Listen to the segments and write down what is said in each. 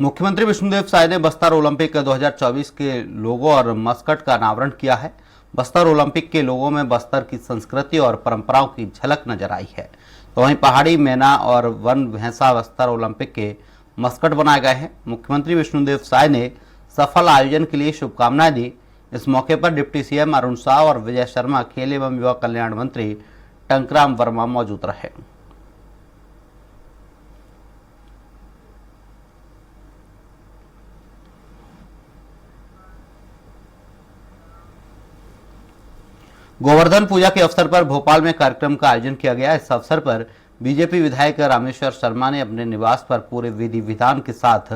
मुख्यमंत्री विष्णुदेव साय ने बस्तर ओलंपिक 2024 के लोगो और मस्कट का अनावरण किया है। बस्तर ओलंपिक के लोगों में बस्तर की संस्कृति और परंपराओं की झलक नजर आई है। तो वहीं पहाड़ी मैना और वन भैंसा बस्तर ओलंपिक के मस्कट बनाए गए हैं। मुख्यमंत्री विष्णुदेव साय ने सफल आयोजन के लिए शुभकामनाएं दी। इस मौके पर डिप्टी सीएम अरुण साह और विजय शर्मा, खेल एवं युवा कल्याण मंत्री टंकराम वर्मा मौजूद रहे। गोवर्धन पूजा के अवसर पर भोपाल में कार्यक्रम का आयोजन किया गया। इस अवसर पर बीजेपी विधायक रामेश्वर शर्मा ने अपने निवास पर पूरे विधि विधान के साथ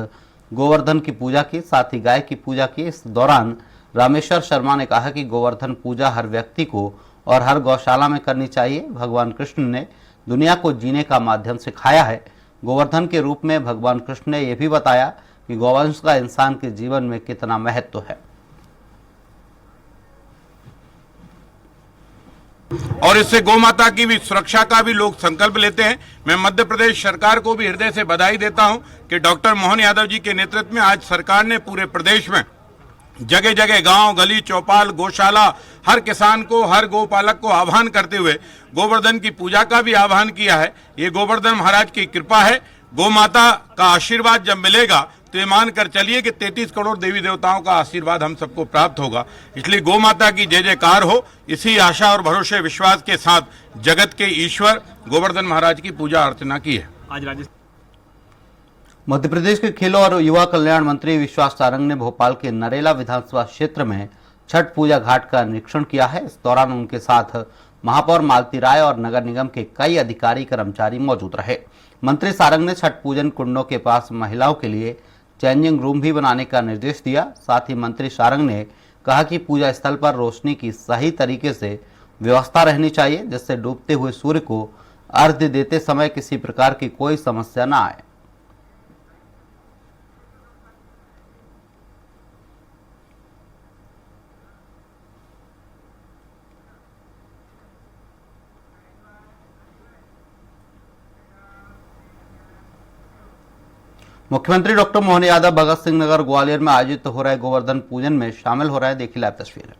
गोवर्धन की पूजा की, साथ ही गाय की पूजा की। इस दौरान रामेश्वर शर्मा ने कहा कि गोवर्धन पूजा हर व्यक्ति को और हर गौशाला में करनी चाहिए। भगवान कृष्ण ने दुनिया को जीने का माध्यम सिखाया है। गोवर्धन के रूप में भगवान कृष्ण ने यह भी बताया कि गौवंश का इंसान के जीवन में कितना महत्व है। और इससे गौ माता की भी सुरक्षा का भी लोग संकल्प लेते हैं। मैं मध्य प्रदेश सरकार को भी हृदय से बधाई देता हूं कि डॉक्टर मोहन यादव जी के नेतृत्व में आज सरकार ने पूरे प्रदेश में जगह जगह गांव, गली, चौपाल, गौशाला, हर किसान को, हर गौपालक को आह्वान करते हुए गोवर्धन की पूजा का भी आह्वान किया है। ये गोवर्धन महाराज की कृपा है। गौ माता का आशीर्वाद जब मिलेगा तो ये मानकर चलिए कि 33 करोड़ देवी देवताओं का आशीर्वाद हम सबको प्राप्त होगा। इसलिए गौ माता की जय जयकार हो। इसी आशा और भरोसे, विश्वास के साथ जगत के ईश्वर गोवर्धन महाराज की पूजा अर्चना की है। आज मध्य प्रदेश के खेल और युवा कल्याण मंत्री विश्वास सारंग ने भोपाल के नरेला विधानसभा क्षेत्र में छठ पूजा घाट का निरीक्षण किया है। इस दौरान उनके साथ महापौर मालती राय और नगर निगम के कई अधिकारी कर्मचारी मौजूद रहे। मंत्री सारंग ने छठ पूजन कुंडों के पास महिलाओं के लिए चेंजिंग रूम भी बनाने का निर्देश दिया। साथ ही मंत्री सारंग ने कहा कि पूजा स्थल पर रोशनी की सही तरीके से व्यवस्था रहनी चाहिए, जिससे डूबते हुए सूर्य को अर्घ्य देते समय किसी प्रकार की कोई समस्या न आए। मुख्यमंत्री डॉक्टर मोहन यादव भगत सिंह नगर ग्वालियर में आयोजित हो रहे गोवर्धन पूजन में शामिल हो रहे हैं। देखिए लाइव तस्वीर।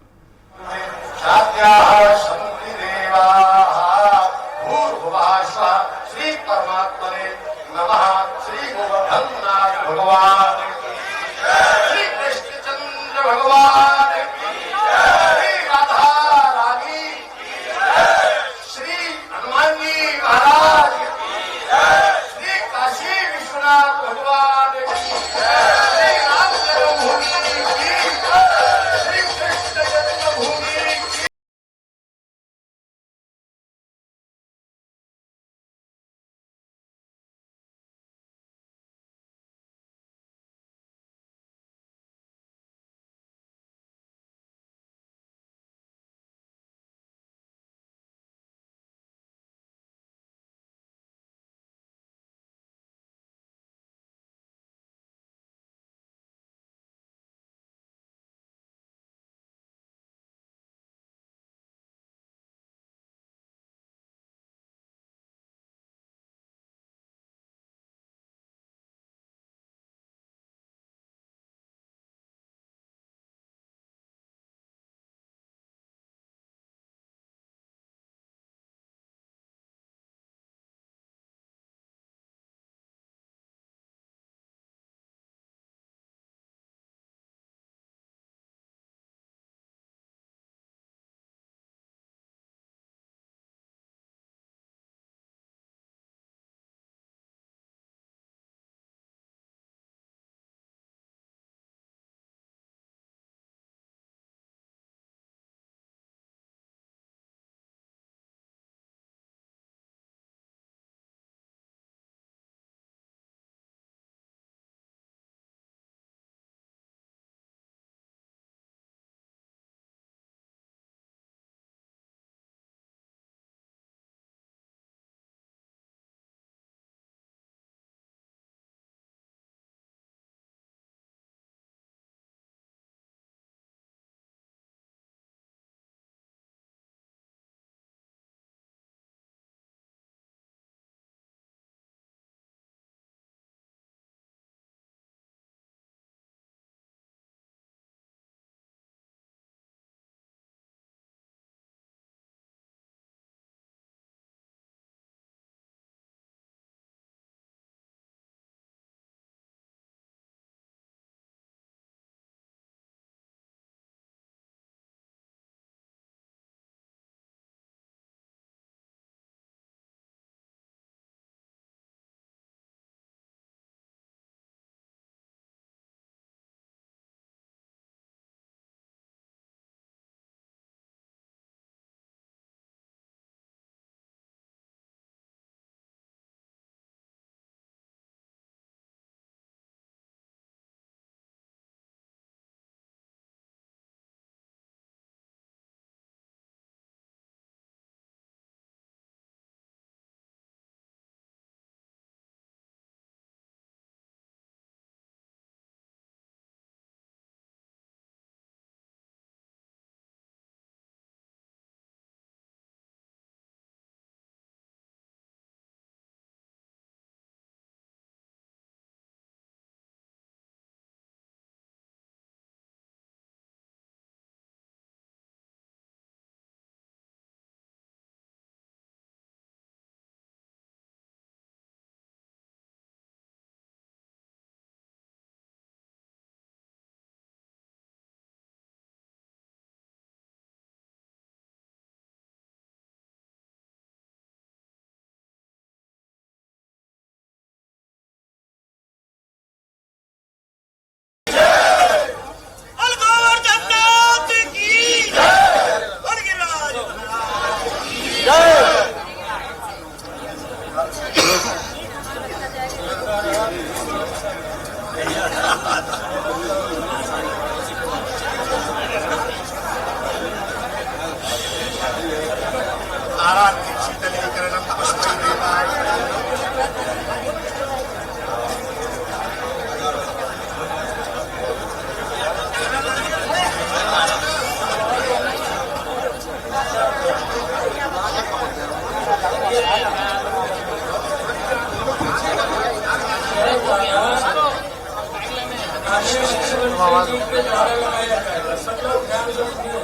जी के द्वारा लगाया जाएगा। सब लोग ध्यान से सुनिए।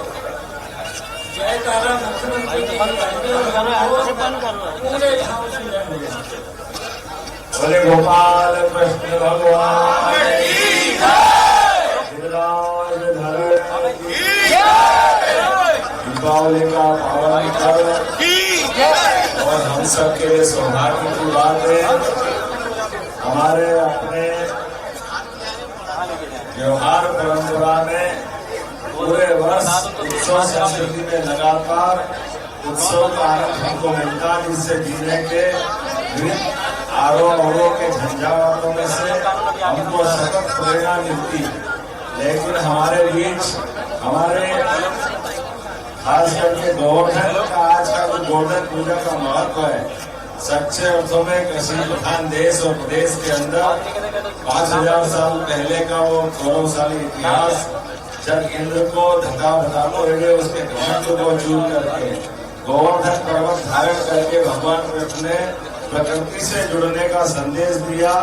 जयकारा मुख्यमंत्री जी पूरे भाव से जय। बोले गोपाल कृष्ण भगवान की जय। गिरिराज धरण की जय। दीपावली का पावन पर्व और हम सबके लिए सौभाग्य की बात है। हमारे अपने त्योहार परंपरा में पूरे वर्ष उत्सव संस्कृति में लगातार उत्सव का आनंद हमको मिलता, जिससे जीने के विभिन्न आरोह के झंझावातों में से हमको सतत प्रेरणा मिलती। लेकिन हमारे बीच हमारे खास करके गोवर्धन का आज का जो गोवर्धन पूजा का महत्व है, सच्चे अर्थों में कृषि प्रधान देश और प्रदेश के अंदर 5000 साल पहले का वो गौरवशाली इतिहास, जब इंद्र को धक्का रहे उसके घमंड को चूर करके गोवर्धन पर्वत धारण करके भगवान कृष्ण ने प्रकृति से जुड़ने का संदेश दिया।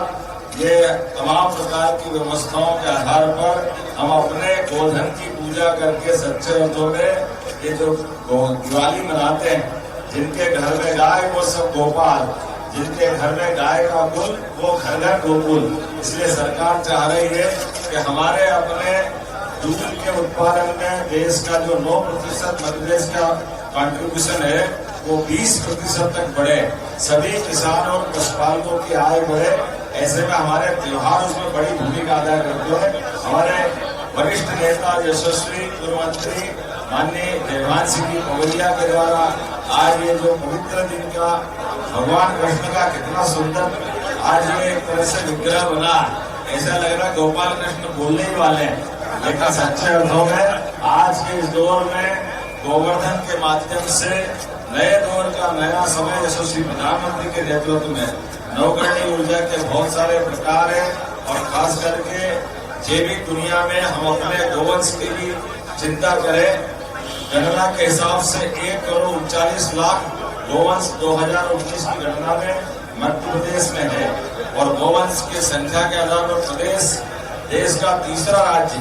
ये तमाम प्रकार की व्यवस्थाओं के आधार पर हम अपने गोवर्धन की पूजा करके सच्चे अर्थों में ये जो दिवाली मनाते हैं। जिनके घर में गाय वो सब गोपाल, जिनके घर में गाय का कुल वो घर घर गोकुल। इसलिए सरकार चाह रही है कि हमारे अपने दूध के उत्पादन में देश का जो 9% मध्य प्रदेश का कंट्रीब्यूशन है वो 20% तक बढ़े, सभी किसान और पशुपालकों की आय बढ़े। ऐसे में हमारे त्योहार उसमें बड़ी भूमिका अदा करते हैं। हमारे वरिष्ठ नेता यशस्वी पूर्व मंत्री माननीय देवान सिंह पवलिया के द्वारा आज ये जो पवित्र दिन का भगवान कृष्ण का कितना सुंदर आज ये एक तरह से विग्रह बना, ऐसा लग रहा गोपाल कृष्ण बोलने ही वाले हैं। लेकिन सच्चे अर्थों में आज के इस दौर में गोवर्धन के माध्यम से नए दौर का नया समय यशस्वी प्रधानमंत्री के नेतृत्व में नवकरणीय ऊर्जा के बहुत सारे प्रकार है। और खास करके जैविक दुनिया में हम अपने गोवंश की भी चिंता करें। गणना के हिसाब से 1,40,00,000 गोवंश 2019 की गणना में मध्य प्रदेश में है और गोवंश की संख्या के आधार पर प्रदेश देश का तीसरा राज्य।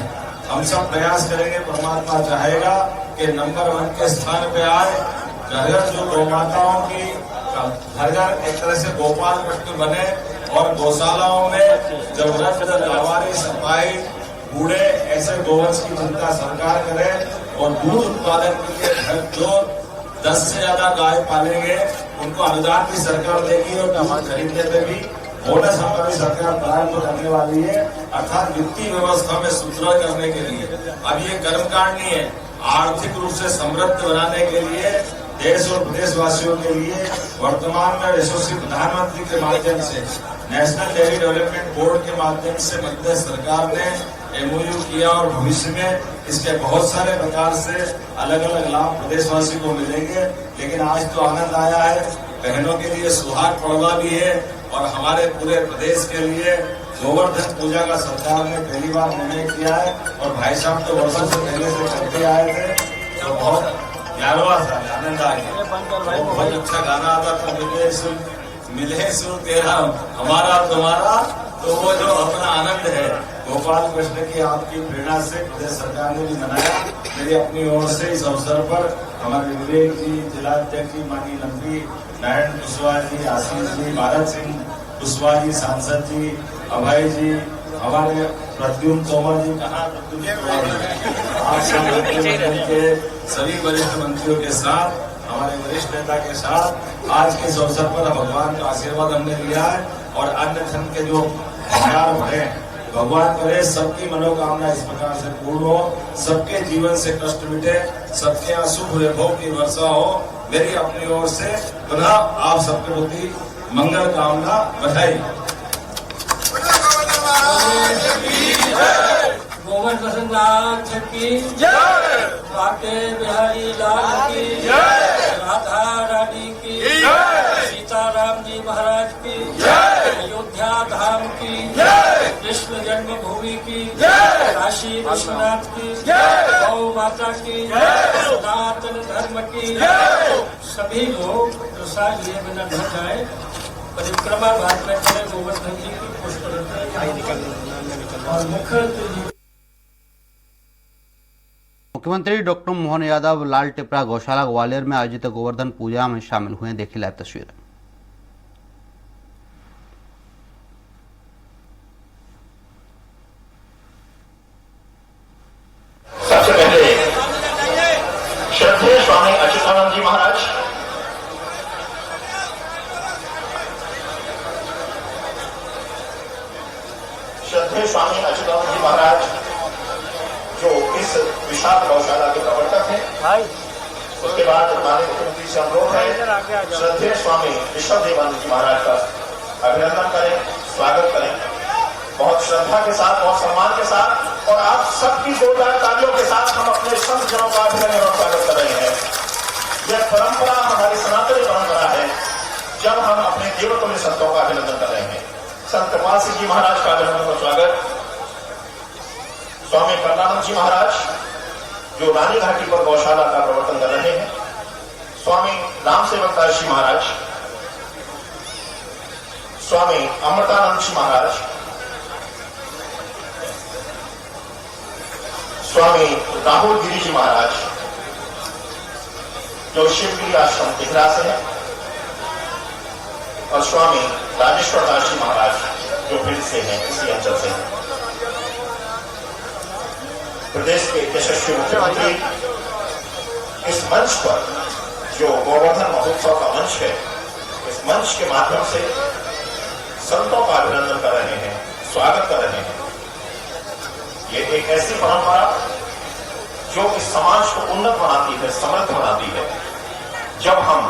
हम सब प्रयास करेंगे, परमात्मा चाहेगा कि नंबर 1 के स्थान पे आए। घर जो गौ माताओं की घर घर एक तरह से गोपाल कृष्ण बने और गौशालाओं में जब वृद्ध लावारी सफाई बूढ़े ऐसे गोवंश की चिंता सरकार करे और दूध उत्पादन के लिए जो 10 से ज्यादा गाय पालेंगे उनको अनुदान भी सरकार देगी और दूध खरीदने में भी बोनस हमारी सरकार प्रारंभ करने वाली है, अर्थात वित्तीय व्यवस्था में सुदृढ़ करने के लिए। अब ये कर्मकांड नहीं है, आर्थिक रूप से समृद्ध बनाने के लिए देश और प्रदेशवासियों के लिए वर्तमान में यशस्वी प्रधानमंत्री के माध्यम से नेशनल डेयरी डेवलपमेंट बोर्ड के माध्यम से मध्य प्रदेश सरकार ने MOU किया और भविष्य में इसके बहुत सारे प्रकार से अलग अलग लाभ प्रदेशवासी को मिलेंगे। लेकिन आज तो आनंद आया है, बहनों के लिए सुहाग पर्व भी है और हमारे पूरे प्रदेश के लिए गोवर्धन पूजा का सरकार ने पहली बार निर्णय किया है। और भाई साहब तो वर्षों से पहले से करते आए थे, तो बहुत 11वां साल आनंद आ गया। बहुत अच्छा गाना आता था, मिले सुर तेरा हमारा तुम्हारा, तो वो जो अपना आनंद है गोपाल कृष्ण की आपकी प्रेरणा से प्रदेश सरकार ने भी मनाया। मेरी अपनी ओर से इस अवसर पर हमारे विवेक जी, जिलाध्यक्ष जी, माननीय लंबी नारायण कुशवाहा जी, आशीष जी, भारत सिंह कुशवाहा जी, सांसद जी, अभय जी, हमारे प्रद्युम्न तोमर जी, कहाँ आप के सभी वरिष्ठ मंत्रियों के साथ हमारे वरिष्ठ नेता के साथ आज के इस अवसर पर भगवान का आशीर्वाद हमने लिया है। और अन्य धन के जो भंडार भरे भगवान करे सबकी मनोकामना इस प्रकार से पूर्ण हो, सबके जीवन से कष्ट मिटे, सबके यहाँ सुख वैभव की वर्षा हो। मेरी अपनी ओर से पुनः आप सबके प्रति मंगल कामना बधाई। गोवर्धन नाथ की जय, बाके बिहारी लाल की जय, राधा रानी की जय, सीताराम जी महाराज की जय, अयोध्या धाम की जय, कृष्ण जन्मभूमि की जय, काशी विश्वनाथ की जय, गौ माता की जय, सनातन धर्म की जय। सभी लोग प्रसाद लिए बिना न जाए, परिक्रमा घाट में चले गोवर्धन जी की पुष्प और मुखर मुख्यमंत्री डॉक्टर मोहन यादव लाल टिपरा गौशाला ग्वालियर में आयोजित गोवर्धन पूजा में शामिल हुए। देखिए लाइव तस्वीर। सबसे पहले श्रद्धेय स्वामी अच्युतानंद जी महाराज, श्रद्धेय स्वामी अच्युतानंद जी महाराज जो इस विशाल गौशाला के प्रवर्तक हैं। उसके बाद माननीय मुख्यमंत्री से अनुरोध है श्रद्धेय स्वामी विश्वदेवानंद जी महाराज का अभिनंदन करें, स्वागत करें बहुत श्रद्धा के साथ, बहुत सम्मान के साथ, और आप सबकी जोरदार तालियों के साथ हम अपने संत जनों का अभिनंदन और स्वागत कर रहे हैं। यह परंपरा हमारी सनातनी परंपरा है, जब हम अपने देवतुल्य संतों का अभिनंदन कर रहे हैं। संत कृपाल सिंह जी महाराज का अभिनंदन और स्वागत, स्वामी करणानंद जी महाराज जो रानी घाटी पर गौशाला का प्रवर्तन कर रहे हैं, स्वामी राम सेवक दास जी महाराज, स्वामी अमृतानंद जी महाराज, स्वामी राहुल गिरी जी महाराज जो शिवगिरी आश्रम तिहरा से है, और स्वामी राजेश्वर दास जी महाराज जो भिंड से हैं, इसी अंचल से हैं। प्रदेश के यशस्वी मुख्यमंत्री इस मंच पर जो गोवर्धन महोत्सव का मंच है, इस मंच के माध्यम से संतों का अभिनंदन कर रहे हैं, स्वागत कर रहे हैं। ये एक ऐसी परंपरा जो इस समाज को उन्नत बनाती है, समृद्ध बनाती है। जब हम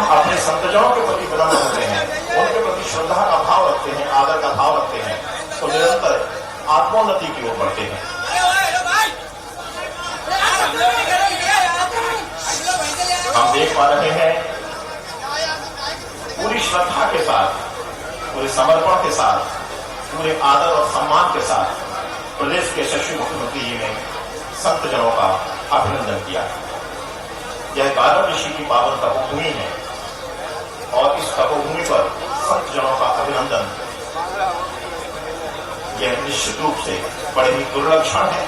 अपने संतजनों के प्रति विनम्र होते हैं, उनके प्रति श्रद्धा का भाव रखते हैं, आदर का भाव रखते हैं, तो निरंतर आत्मोन्नति की ओर बढ़ते हैं। हम देख पा रहे हैं पूरी श्रद्धा के साथ, पूरे समर्पण के साथ, पूरे आदर और सम्मान के साथ प्रदेश के यशस्वी मुख्यमंत्री जी ने संत जनों का अभिनंदन किया। यह गारव ऋषि की पावन तपोभूमि है, और इस तपोभूमि पर संत जनों का अभिनंदन यह निश्चित रूप से बड़े ही दुर्लभ क्षण है,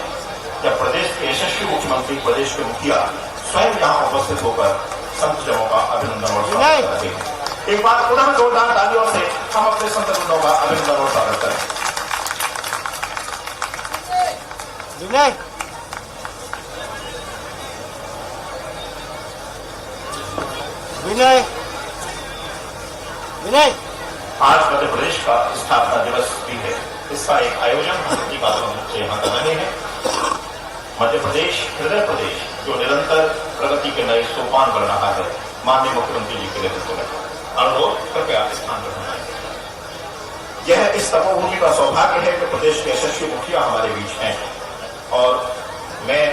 जब प्रदेश के यशस्वी मुख्यमंत्री, प्रदेश के मुखिया स्वयं यहां उपस्थित होकर संत जनों का अभिनंदन और स्वागत कर रहे हैं। एक बार पुनः जोरदार तालियों से हम अपने संत जनों का अभिनंदन और स्वागत करें। विनय विनय विनय आज मध्य प्रदेश का स्थापना दिवस भी है। इसका एक आयोजन हम अपनी बातों से यहां कर रहे हैं। मध्य प्रदेश हृदय प्रदेश जो निरंतर प्रगति के नए सोपान बढ़ रहा है, माननीय मुख्यमंत्री जी के नेतृत्व में अनुरोध कृपया स्थान पर बनाएं। यह इस तपोभूमि का सौभाग्य है कि प्रदेश के यशस्वी मुखिया हमारे बीच हैं, और मैं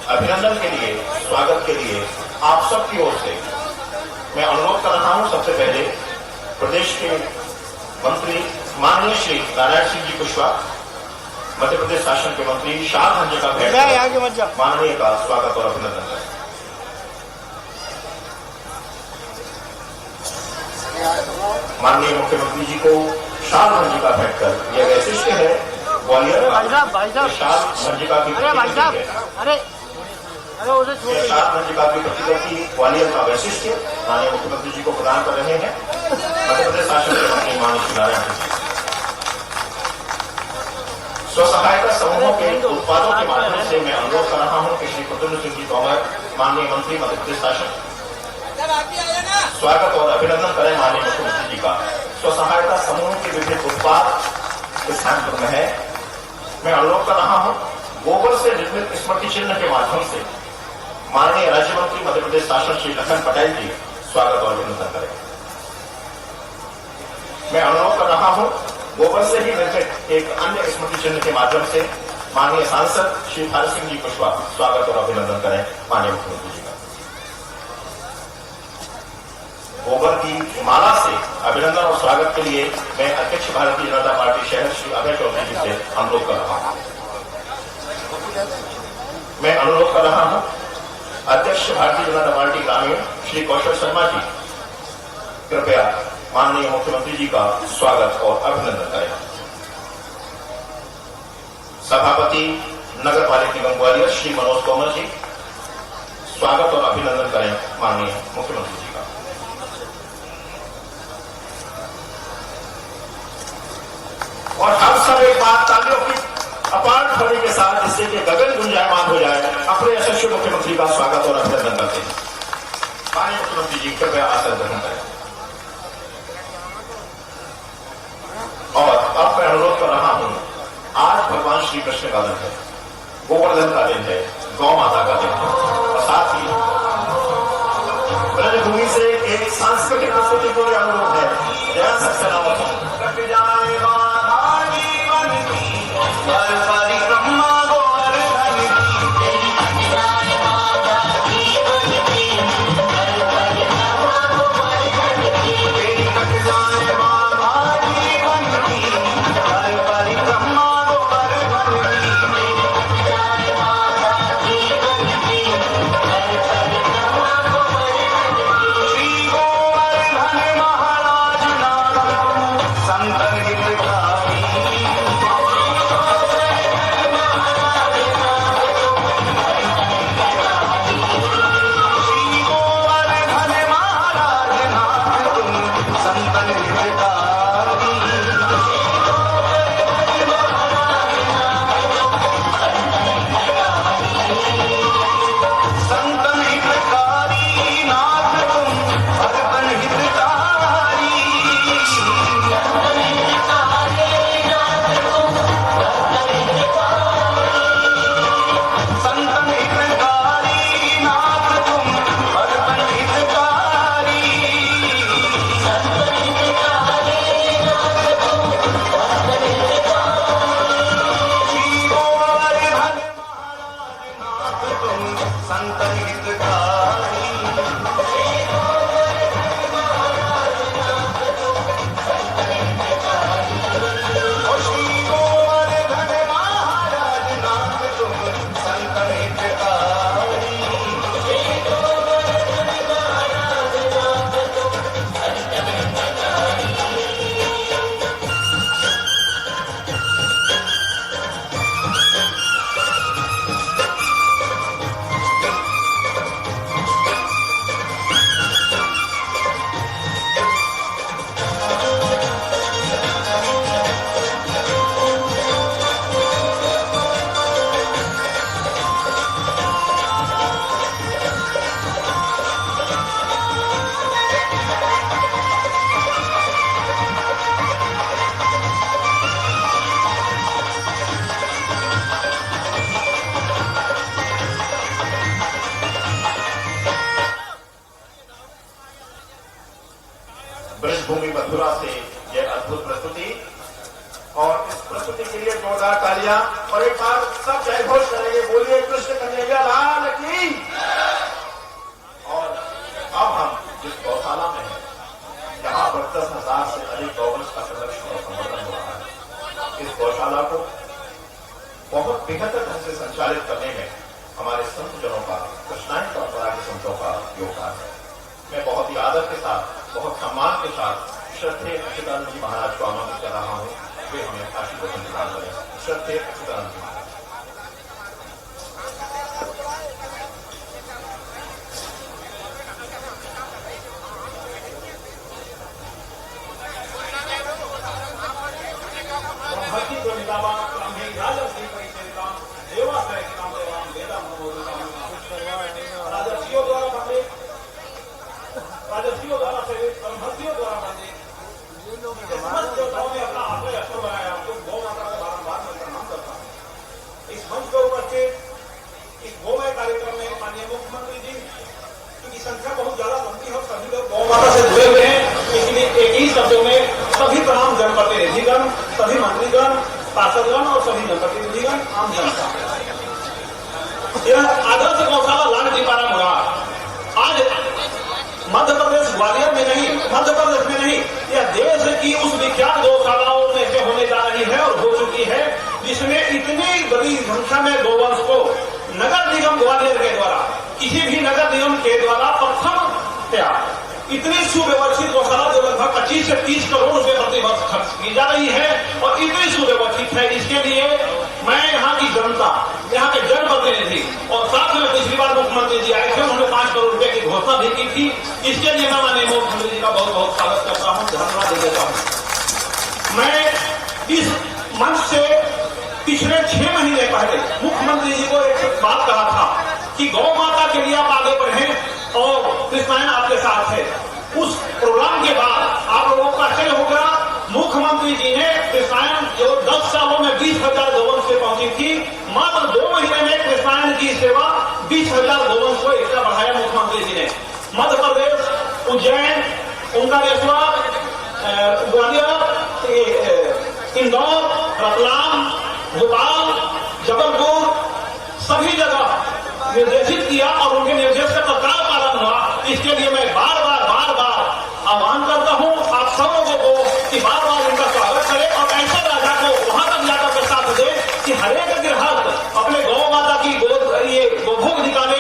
अभिनंदन के लिए, स्वागत के लिए आप सबकी ओर से मैं अनुरोध कर रहा हूं। सबसे पहले प्रदेश के मंत्री माननीय श्री नारायण सिंह जी कुशवाहा, मध्य प्रदेश शासन के मंत्री शाहजहां जी का भेंट माननीय का स्वागत और अभिनंदन करें। माननीय मुख्यमंत्री जी को शाहजहां जी का भेंट कर यह वैशिष्ट्य है ग्वालियर का शाहजहां जी का भी प्रतिकृति ग्वालियर का वैशिष्ट्य माननीय मुख्यमंत्री जी को प्रदान कर रहे हैं मध्य प्रदेश शासन के मंत्री माननीय श्री नारायण सिंह। स्वसहायता समूहों के उत्पादों के माध्यम से मैं अनुरोध कर रहा हूं कि श्री प्रद्युम्न सिंह जी तोमर, माननीय मंत्री मध्य प्रदेश शासन, स्वागत और अभिनंदन करें माननीय मुख्यमंत्री जी का। स्वसहायता समूह के विभिन्न उत्पाद इस हैंडबुक में है। मैं अनुरोध कर रहा हूं गोबर से निर्मित स्मृति चिन्ह के माध्यम से माननीय राज्य मंत्री मध्य प्रदेश शासन श्री लखन पटेल जी स्वागत और अभिनंदन करें। मैं अनुरोध कर रहा हूं गोबर से ही निर्मित एक अन्य स्मृति चिन्ह के माध्यम से माननीय सांसद श्री भारत सिंह जी कुशवाहा स्वागत और अभिनंदन करें माननीय मुख्यमंत्री जी का। गोबर की माला से अभिनंदन और स्वागत के लिए मैं अध्यक्ष भारतीय जनता पार्टी शहर श्री अभय चौधरी जी से अनुरोध कर रहा हूं। मैं अनुरोध कर रहा हूं अध्यक्ष भारतीय जनता पार्टी ग्रामीण श्री कौशल शर्मा जी, कृपया माननीय मुख्यमंत्री जी का स्वागत और अभिनंदन करें। सभापति नगर पालिका निगम ग्वालियर श्री मनोज तोमर जी स्वागत और अभिनंदन करें माननीय मुख्यमंत्री जी का। और हम सब एक बात तालियों की अपार ध्वनि के साथ जिससे कि गगन गुंजायमान हो जाए अपने यशस्वी मुख्यमंत्री का स्वागत और अभिनंदन करते हैं। माननीय मुख्यमंत्री जी कृपया आसन ग्रहण करें। और अब मैं अनुरोध कर रहा हूं, आज भगवान श्री कृष्ण का दिन है, गोवर्धन का दिन है, गौ माता का दिन है और साथ ही ब्रजभूमि से एक सांस्कृतिक प्रस्तुति को अनुरोध है। जय सत्यनारायण ब्रजभूमि मथुरा से यह अद्भुत प्रस्तुति और इस प्रस्तुति के लिए जोरदार तालियां और एक बार सब जय घोष करेंगे। बोलिए कृष्ण कन्हैया लाल की। और अब हम जिस गौशाला में हैं, यहाँ पर 10,000 से अधिक गौवंश का संरक्षण और संवर्धन हो रहा है। इस गौशाला को बहुत बेहतर ढंग से संचालित करने में हमारे संतजनों का, कृष्णायन परंपरा के संतों का योगदान है। मैं बहुत ही आदर के साथ, बहुत सम्मान के साथ श्रद्धेय अच्युतानंद जी महाराज को आमंत्रित कर रहा हूं, वे हमें आशीर्वचन प्रदान करें। श्रद्धेय अच्युतानंद जी महाराज। राजस्वियों द्वारा प्रेरित, ब्रह्मर्षियों द्वारा बंदित समस्त देवताओं ने अपना आत्मा अस्त्र बनाया। आपको गौ माता का बारंबार मैं प्रणाम करता हूँ। इस मंच पर उपस्थित इस गोमय कार्यक्रम में माननीय मुख्यमंत्री जी की संख्या बहुत ज्यादा लंबी है, सभी लोग गौ माता से जुड़े हुए हैं, इसलिए एक ही शब्दों में सभी तमाम जनप्रतिनिधिगण, सभी मंत्रीगण, पार्षदगण और सभी जनप्रतिनिधिगण, आम जनता। यह आदर्श गौशाला लाल दीपारा मुड़ा आज मध्य प्रदेश ग्वालियर में नहीं, मध्य प्रदेश में नहीं, यह देश की उस विख्यात गौशालाओं में से होने जा रही है और हो चुकी है, जिसमें इतनी बड़ी संख्या में गौवंश को नगर निगम ग्वालियर के द्वारा, किसी भी नगर निगम के द्वारा प्रथम इतनी सुव्यवस्थित गौशाला जो लगभग 25 से 30 करोड़ रुपए प्रति वर्ष खर्च की जा रही है और इतनी सुव्यवस्थित है, इसके लिए मैं यहाँ की जनता मुख्यमंत्री जी आए थे, उन्होंने 5 करोड़ रुपए की घोषणा भी की थी। इसके लिए मैं माननीय मुख्यमंत्री जी का बहुत बहुत स्वागत करता हूं, धन्यवाद दे देता हूं। मैं इस मंच से पिछले 6 महीने पहले मुख्यमंत्री जी को एक बात कहा था कि गौ माता के लिए आप आगे बढ़ें और कृष्णायन आपके साथ है। उस प्रोग्राम के बाद आप लोगों का आश्चर्य होगा, मुख्यमंत्री जी ने कृष्णायन जो 10 सालों में 20,000 गौवंश से पहुंची थी, मात्र 2 महीने में कृष्णायन की सेवा 20,000 गौवंश को एक्स्ट्रा बढ़ाया मुख्यमंत्री जी ने। मध्य प्रदेश, उज्जैन, ओंकारेश्वर, ग्वालियर, इंदौर, रतलाम, भोपाल, जबलपुर सभी जगह निर्देशित किया और उनके निर्देश का तत्काल पालन हुआ। इसके लिए मैं बार बार आह्वान करता हूं आप सब लोगों को कि बार बार इनका स्वागत करें और ऐसे राजा को वहां तक जाकर के साथ दे कि हरेक गृहस्थ अपने गौ माता की गोभोग निकाले,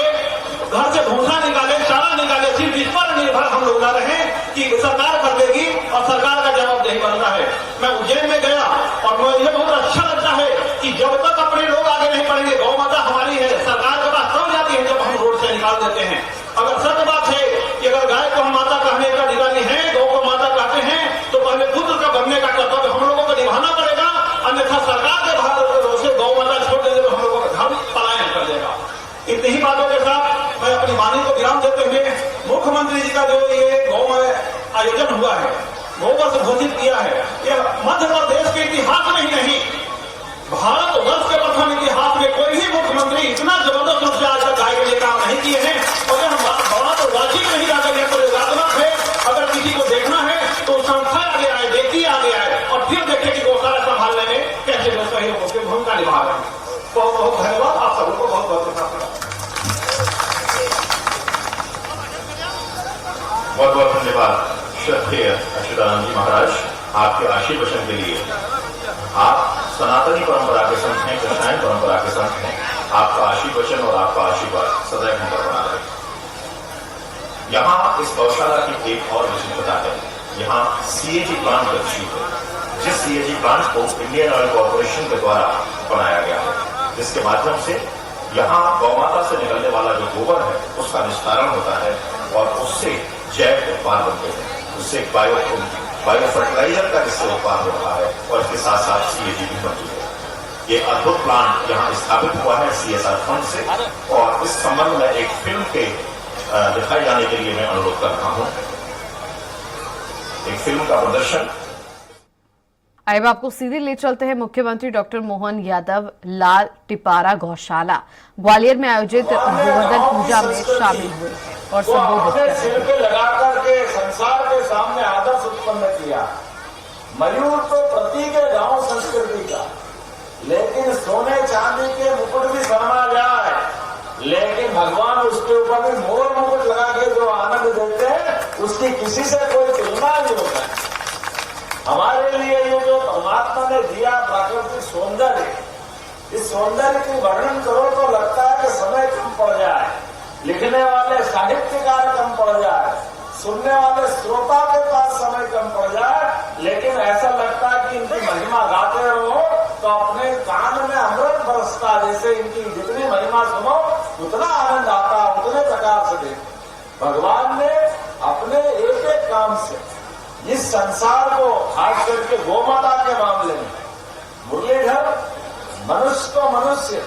घर से भूसा निकाले, चारा निकाले। सिर्फ इस पर निर्भर हम लोग न रहे कि सरकार कर देगी और सरकार का जवाबदेही बनता है। मैं उज्जैन में गया और मुझे बहुत अच्छा लगता है कि जब तक अपने लोग आगे नहीं बढ़ेंगे, गौ माता हमारी है, सरकार के पास तब जाती है जब हम रोड से निकाल देते हैं। अगर सत्य बात है कि अगर गाय को हम माता कहने का अधिकारी है, गौ को माता कहते हैं, तो पहले पुत्र का बनने का कर्तव्य हम लोगों को निभाना पड़ेगा, अन्यथा सरकार के भारत से गौ माता छोड़ देंगे तो हम लोगों का धर्म पलायन कर देगा। इतनी ही बातों के साथ मैं अपनी वाणी को विराम देते हुए मुख्यमंत्री जी का जो ये गौ आयोजन हुआ है, गौवर्ष घोषित किया है, यह मध्य प्रदेश के इतिहास में ही नहीं, भारतवर्ष के प्रथम इतिहास में कोई भी मुख्यमंत्री इतना जबरदस्त रूप से आज तक गाय के लिए काम नहीं किए हैं। और यह बात वाजिब नहीं जाकर यह प्रयोगात्मक है। अगर किसी को देखना है तो संस्था आगे आए, व्यक्ति आगे आए और फिर देखे कि गौशाला संभालने में कैसे लोग सहयोग की भूमिका निभा रहे हैं। बहुत बहुत धन्यवाद, आप सबको बहुत बहुत बहुत बहुत धन्यवाद श्रद्धेय अच्युतानंद जी महाराज, आपके आशीर्वचन के लिए। आप सनातनी परंपरा के संत हैं, कृष्णायन परंपरा के संत हैं। आपका आशीर्वचन और आपका आशीर्वाद सदैव हम पर बना रहे। यहाँ इस गौशाला की एक और विशिष्टता है, यहाँ सीएजी प्लांट गतिशील है, जिस सीएजी प्लांट को इंडियन ऑयल कॉर्पोरेशन के द्वारा बनाया गया है, जिसके माध्यम से यहाँ गौमाता से निकलने वाला जो गोबर है उसका निस्तारण होता है और उससे जैव उत्पाद बनते हैं, उससे बायो फर्टिलाइजर का जिससे उत्पाद हो रहा है और इसके साथ साथ सीएजी भी बनती है। ये अद्भुत प्लांट यहाँ स्थापित हुआ है सीएसआर फंड से और इस संबंध में एक फिल्म के दिखाए जाने के लिए मैं अनुरोध कर रहा हूं। एक फिल्म का प्रदर्शन। अब आपको सीधे ले चलते हैं मुख्यमंत्री डॉक्टर मोहन यादव लाल टिपारा गौशाला ग्वालियर में आयोजित गोवर्धन पूजा में शामिल हुए और संबोधित सिर पे लगाकर के संसार के सामने आदर्श उत्पन्न किया। मयूर तो प्रतीक है गांव संस्कृति का, लेकिन सोने चांदी के मुकुट भी शर्मा जाए, लेकिन भगवान उसके ऊपर भी मोर मुकुट लगा के जो आनंद देते हैं उसकी किसी से कोई तुलना नहीं होता है। हमारे लिए ये जो परमात्मा ने दिया प्राकृतिक सौंदर्य, इस सौंदर्य की वर्णन करो तो लगता है कि समय कम पड़ जाए, लिखने वाले साहित्यकार कम पड़ जाए, सुनने वाले श्रोता के पास समय कम पड़ जाए, लेकिन ऐसा लगता है कि इनकी महिमा गाते रहो तो अपने कान में अमृत बरसता, जैसे इनकी जितनी महिमा सुनो उतना आनंद आता, उतने प्रकार से देखो। भगवान ने अपने एक एक काम से इस संसार को, खास करके गोमाता के मामले में, मुरलीधर मनुष्य को मनुष्य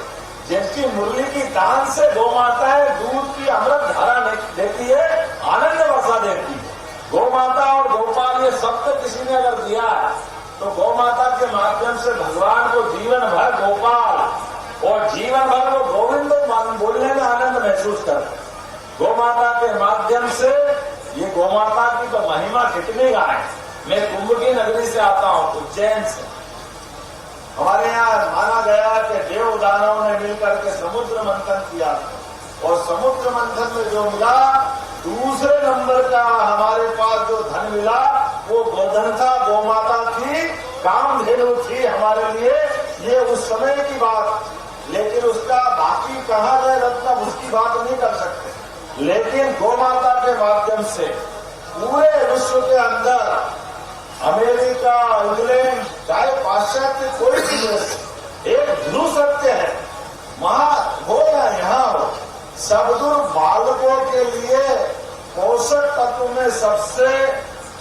जिनकी मुरली की दान से गोमाता है दूध की अमृत धारा देती है, आनंद वर्षा देती है। गोमाता और गोपाल ये सब तो किसी ने अगर दिया है तो गोमाता के माध्यम से भगवान को जीवन भर गोपाल और जीवन भर वो गोविंद बोलने में आनंद महसूस करते। गोमाता के माध्यम से ये गोमाता की तो महिमा कितनी गाय। मैं कुंभ की नगरी से आता हूं, उज्जैन से। हमारे यहाँ माना गया कि देव दानव ने मिलकर के समुद्र मंथन किया और समुद्र मंथन में जो मिला, दूसरे नंबर का हमारे पास जो धन मिला वो गोधन था, गोमाता की कामधेनु थी हमारे लिए। ये उस समय की बात, लेकिन उसका बाकी कहाँ गए रत्न उसकी बात नहीं कर सकते। लेकिन गोमाता के माध्यम से पूरे विश्व के अंदर अमेरिका, इंग्लैंड, चाहे पाश्चात्य कोई भी देश, एक ध्रुव सत्य है, वहां हो या यहाँ हो, सबदुर बालकों के लिए पोषक तत्व में सबसे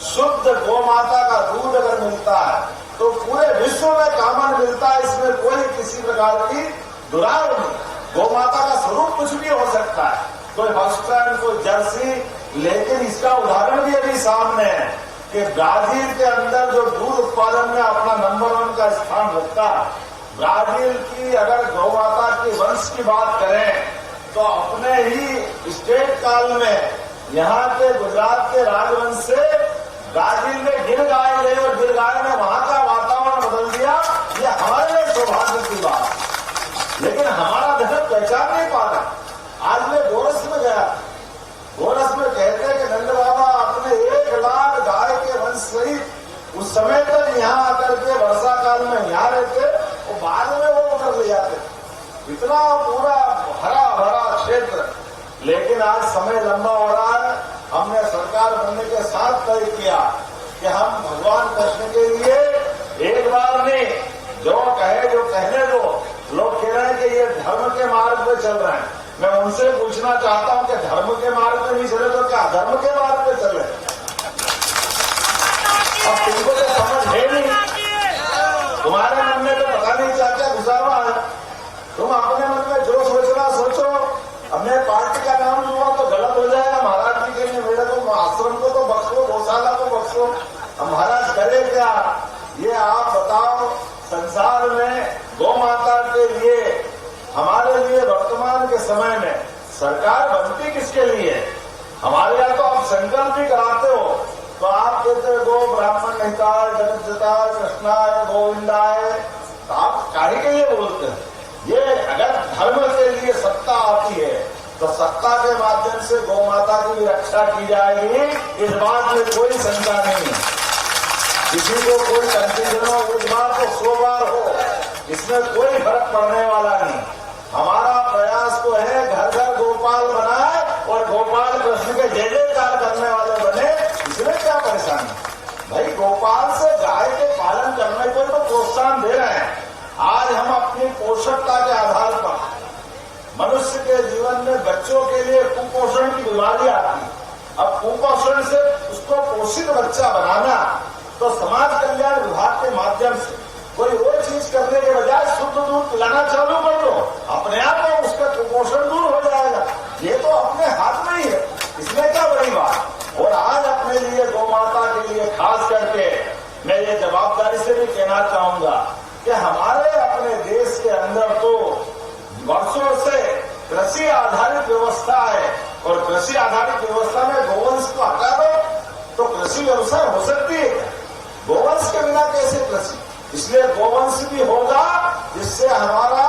शुद्ध गोमाता का दूध अगर मिलता है तो पूरे विश्व में कॉमन मिलता है, इसमें कोई किसी प्रकार की दुराय नहीं। गोमाता का स्वरूप कुछ भी हो सकता है, कोई हॉस्टन, कोई जर्सी, लेकिन इसका उदाहरण भी अभी सामने है कि ब्राजील के अंदर जो दूध उत्पादन में अपना नंबर 1 का स्थान रखता है, ब्राजील की अगर गौमाता के वंश की बात करें तो अपने ही स्टेट काल में यहाँ के गुजरात के राजवंश से ब्राजील में गिर गाय गए और गिर गाय ने वहां का वातावरण बदल दिया। ये हमारे लिए सौभाग्य की बात, लेकिन हमारा धर्म पहचान नहीं पा रहा। आज मैं गोरस में गया, गोरस में कहते हैं कि नंद बाबा अपने 1 लाख गाय के वंश सहित उस समय तक यहाँ आकर के वर्षा काल में यहाँ रहते और बाद में वो उतर ले जाते, इतना पूरा हरा भरा क्षेत्र। लेकिन आज समय लंबा हो रहा है, हमने सरकार बनने के साथ तय किया कि हम भगवान कृष्ण के लिए एक बार नहीं, जो कहे जो कहने दो। लोग कह रहे हैं कि ये धर्म के मार्ग पे चल रहे हैं, मैं उनसे पूछना चाहता हूं कि धर्म के मार्ग पे नहीं चले तो क्या धर्म के मार्ग पे चले? अब तुमको तो समझ है नहीं, तुम्हारे मन में तो पता नहीं क्या क्या घुसा हुआ है। तुम अपने मन में जो सोचना सोचो। अब मैं पार्टी का नाम लूंगा तो गलत हो जाएगा। महाराज जी के लिए मेरे को आश्रम को तो बख्शो, गौशाला को बख्शो। अब महाराज करे क्या ये आप बताओ। संसार में गौ माता के लिए, हमारे लिए वर्तमान के समय में सरकार बनती किसके लिए? हमारे यहाँ तो आप संकल्प भी कराते हो तो आप कहते हो गो ब्राह्मण हिताय जगत जताय कृष्णाय गोविंदाय, तो आप काहे के लिए बोलते हैं? ये अगर धर्म के लिए सत्ता आती है तो सत्ता के माध्यम से गौ माता की रक्षा की जाएगी, इस बात में कोई शंका नहीं है। किसी को कोई कंफ्यूजन हो, इस बात को 100 बार हो, इसमें कोई फर्क पड़ने वाला नहीं। हमारा प्रयास तो है घर घर गोपाल बनाए और गोपाल कृष्ण के जय जयकार करने वाले बने, इसमें क्या परेशानी? भाई गोपाल से गाय के पालन करने को तो प्रोत्साहन दे रहे हैं। आज हम अपनी पोषकता के आधार पर मनुष्य के जीवन में बच्चों के लिए कुपोषण की बीमारी आती है। अब कुपोषण से उसको पोषित बच्चा बनाना तो समाज कल्याण विभाग के माध्यम से कोई और चीज करने के बजाय शुद्ध दूध पिलाना चालू कर दो, अपने आप में उसका कुपोषण दूर हो जाएगा। ये तो अपने हाथ में ही है, इसमें क्या बड़ी बात। और आज अपने लिए गौ माता के लिए खास करके मैं ये जवाबदारी से भी कहना चाहूंगा कि हमारे अपने देश के अंदर तो वर्षों से कृषि आधारित व्यवस्था है और कृषि आधारित व्यवस्था में गोवंश को हटा दो तो कृषि व्यवसाय हो सकती है। गोवंश के बिना कैसे कृषि? इसलिए गोवंश भी होगा जिससे हमारा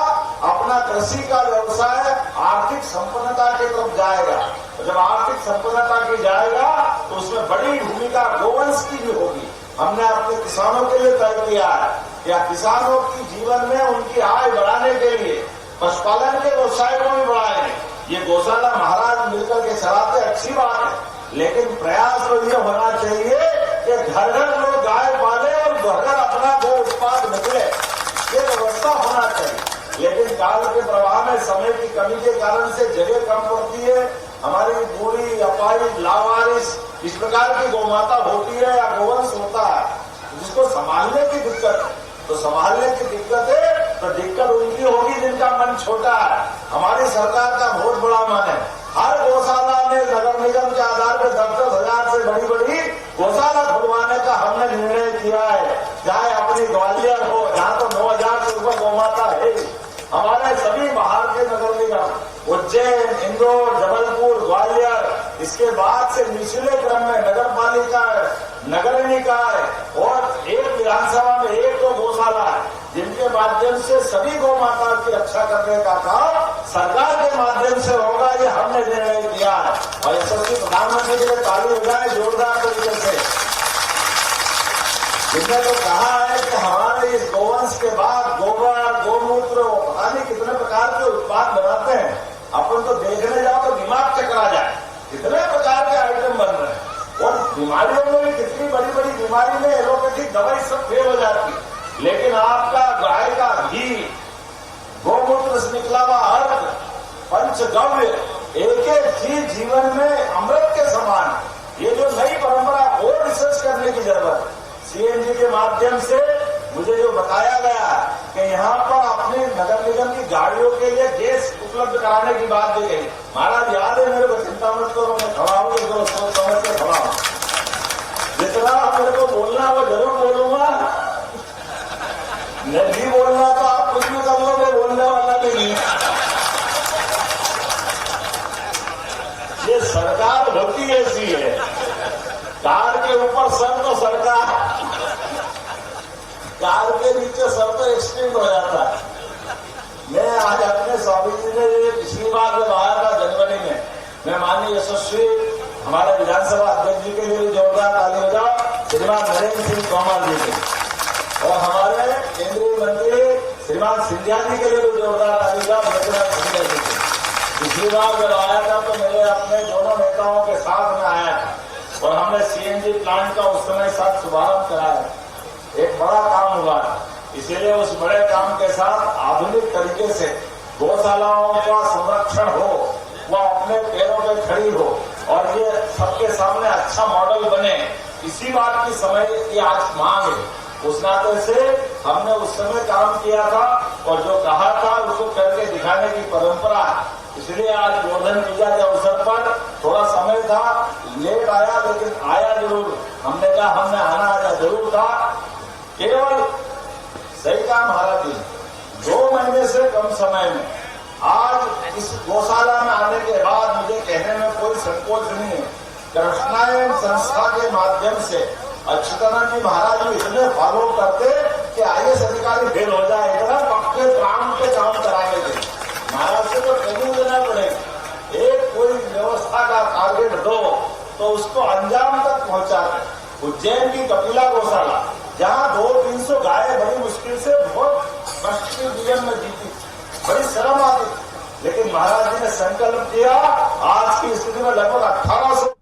अपना कृषि का व्यवसाय आर्थिक संपन्नता की तरफ जाएगा। जब आर्थिक संपन्नता की जाएगा तो उसमें बड़ी भूमिका गोवंश की भी होगी। हमने अपने किसानों के लिए तय किया है कि किसानों की जीवन में उनकी आय बढ़ाने के लिए पशुपालन के व्यवसाय को भी बढ़ाएंगे। ये गौशाला महाराज मिलकर के चलाते अच्छी बात है, लेकिन प्रयास तो ये होना चाहिए कि घर घर लोग गाय पाले और घर घर अपना गो उत्पाद निकले, ये व्यवस्था होना चाहिए। लेकिन काल के प्रवाह में समय की कमी के कारण से जगह कम पड़ती है। हमारी बूढ़ी अपाहिज लावारिस इस प्रकार की गौमाता होती है या गोवंश होता है जिसको संभालने की दिक्कत है। तो संभालने की दिक्कत है तो दिक्कत उनकी होगी जिनका मन छोटा है। हमारी सरकार का बहुत बड़ा मन है। हर गौशाला में नगर निगम के आधार पर 10-10 हजार से बड़ी बड़ी गौशाला खुलवाने का हमने निर्णय किया है। चाहे अपनी ग्वालियर हो जहाँ तो 9,000 से ऊपर गौमाता है। हमारे सभी बाहर के नगर निगम उज्जैन, इंदौर, जबलपुर, ग्वालियर, इसके बाद से निचले क्रम में नगर पालिका, नगर निकाय और एक विधानसभा में 1-2 गौशाला है जिनके माध्यम से सभी गौ माता की रक्षा करने का काम सरकार के माध्यम से होगा। ये हमने निर्णय किया है और यशस्वी प्रधानमंत्री के लिए ताली बजाए जोरदार तरीके से। जिसने तो कहा है कि हमारे इस गोवंश के बाद गोबर, गोमूत्र, पता नहीं कितने प्रकार के उत्पाद बनाते हैं। अपन तो देखने जाओ तो दिमाग चकरा जाए, कितने प्रकार के आइटम बन रहे हैं। और बीमारियों में भी कितनी बड़ी बड़ी बीमारी में एलोपैथिक दवाई सब फेल हो जाती है। लेकिन आपका गाय का घी, गोमूत्र से निकला हुआ अर्क, पंचगव्य जीवन में अमृत के समान ये जो नई परंपरा और रिसर्च करने की जरूरत है। सीएनजी के माध्यम से मुझे जो बताया गया कि यहाँ पर अपने नगर निगम की गाड़ियों के लिए गैस उपलब्ध कराने की बात दी गई। महाराज याद है मेरे को, चिंता मत करो, मैं खड़ा हूँ, जो सोच समझ के खड़ा हूँ। जितना मेरे को बोलना है वो जरूर बोलूंगा, नहीं बोलना तो आप कुछ भी कर लो, मैं बोलने वाला नहीं। ये सरकार होती ऐसी है, कार के ऊपर सर तो सरकार, कार के नीचे सर तो एक्सटेंड हो जाता है। मैं आज अपने स्वामी जी ने पिछली बार जब आया था जनवरी में, मैं माननीय यशस्वी हमारे विधानसभा अध्यक्ष जी के लिए भी जोरदार ताली बजाओ, श्रीमान नरेंद्र सिंह तोमर जी के, और हमारे केंद्रीय मंत्री श्रीमान सिंधिया जी के लिए भी जोरदार ताली बजाओ, मेघनाथ सिंधिया जी के। पिछली बार जब आया था तो मेरे अपने दोनों नेताओं के साथ में आया था और हमने सीएनजी प्लांट का उस समय साथ शुभारंभ कराया। एक बड़ा काम हुआ, इसीलिए उस बड़े काम के साथ आधुनिक तरीके से गौशालाओं का संरक्षण हो, वह अपने पैरों पे खड़ी हो और ये सबके सामने अच्छा मॉडल बने, इसी बात की समय की आज मांग है। उस नाते से हमने उस समय काम किया था और जो कहा था उसको करके दिखाने की परंपरा है। इसलिए आज गोवर्धन पूजा के अवसर पर थोड़ा समय था, लेट आया, लेकिन आया जरूर। हमने कहा हमने आना जरूर था। केवल सही काम महाराज जी 2 महीने से कम समय में आज इस गौशाला में आने के बाद मुझे कहने में कोई संकोच नहीं है। कृष्णायन संस्था के माध्यम से अच्युतानंद जी महाराज जी इतने फॉलो करते कि आईएएस अधिकारी फेल हो जाए, इतना पक्के प्राण पे काम कराने के महाराज से तो ट्रेनिंग देना पड़ेगा। एक कोई व्यवस्था का टारगेट दो तो उसको अंजाम तक पहुंचा दे। उज्जैन की कपिला गौशाला जहाँ 200-300 गायें बड़ी मुश्किल से बहुत मुश्किल जीवन में जीती, बड़ी शर्म आती, लेकिन महाराज जी ने संकल्प किया। आज की स्थिति में लगभग 1800